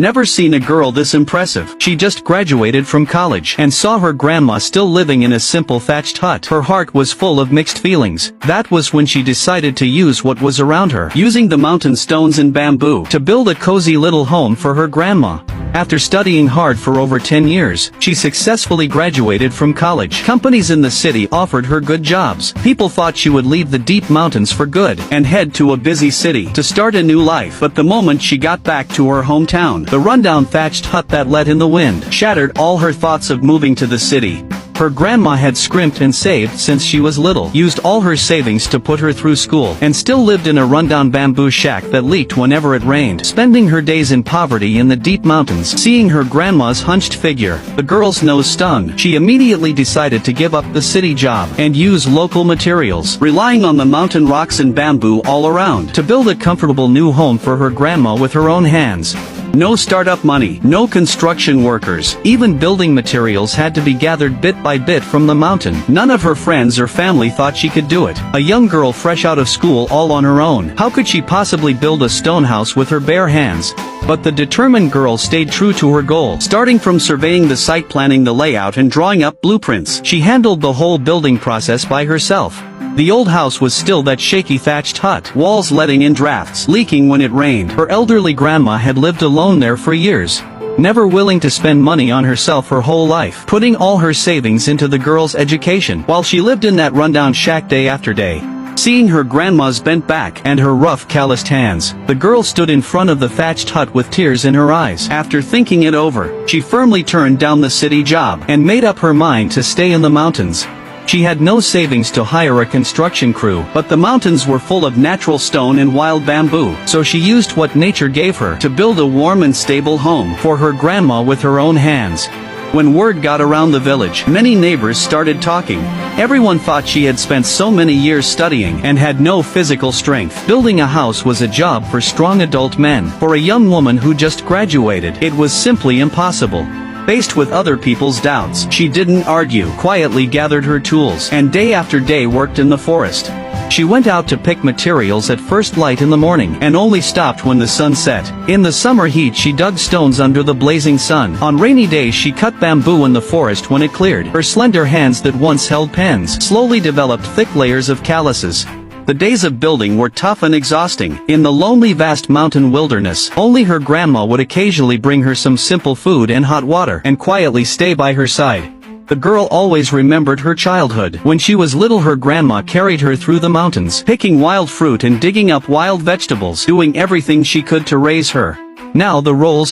Never seen a girl this impressive. She just graduated from college and saw her grandma still living in a simple thatched hut. Her heart was full of mixed feelings. That was when she decided to use what was around her, using the mountain stones and bamboo, to build a cozy little home for her grandma. After studying hard for over 10 years, she successfully graduated from college. Companies in the city offered her good jobs. People thought she would leave the deep mountains for good and head to a busy city to start a new life. But the moment she got back to her hometown, the rundown thatched hut that let in the wind shattered all her thoughts of moving to the city. Her grandma had scrimped and saved since she was little, used all her savings to put her through school, and still lived in a rundown bamboo shack that leaked whenever it rained. Spending her days in poverty in the deep mountains, seeing her grandma's hunched figure, the girl's nose stung. She immediately decided to give up the city job and use local materials, relying on the mountain rocks and bamboo all around, to build a comfortable new home for her grandma with her own hands. No startup money, no construction workers, even building materials had to be gathered bit by bit from the mountain. None of her friends or family thought she could do it. A young girl fresh out of school all on her own. How could she possibly build a stone house with her bare hands? But the determined girl stayed true to her goal. Starting from surveying the site, planning the layout, and drawing up blueprints, she handled the whole building process by herself. The old house was still that shaky thatched hut, walls letting in drafts, leaking when it rained. Her elderly grandma had lived alone there for years, never willing to spend money on herself her whole life, putting all her savings into the girl's education, while she lived in that rundown shack day after day. Seeing her grandma's bent back and her rough, calloused hands, the girl stood in front of the thatched hut with tears in her eyes. After thinking it over, she firmly turned down the city job and made up her mind to stay in the mountains. She had no savings to hire a construction crew, but the mountains were full of natural stone and wild bamboo, so she used what nature gave her to build a warm and stable home for her grandma with her own hands. When word got around the village, many neighbors started talking. Everyone thought she had spent so many years studying and had no physical strength. Building a house was a job for strong adult men. For a young woman who just graduated, it was simply impossible. Faced with other people's doubts, she didn't argue, quietly gathered her tools, and day after day worked in the forest. She went out to pick materials at first light in the morning, and only stopped when the sun set. In the summer heat she dug stones under the blazing sun. On rainy days she cut bamboo in the forest when it cleared. Her slender hands that once held pens slowly developed thick layers of calluses. The days of building were tough and exhausting. In the lonely vast mountain wilderness, only her grandma would occasionally bring her some simple food and hot water, and quietly stay by her side. The girl always remembered her childhood. When she was little, her grandma carried her through the mountains, picking wild fruit and digging up wild vegetables, doing everything she could to raise her. Now the roles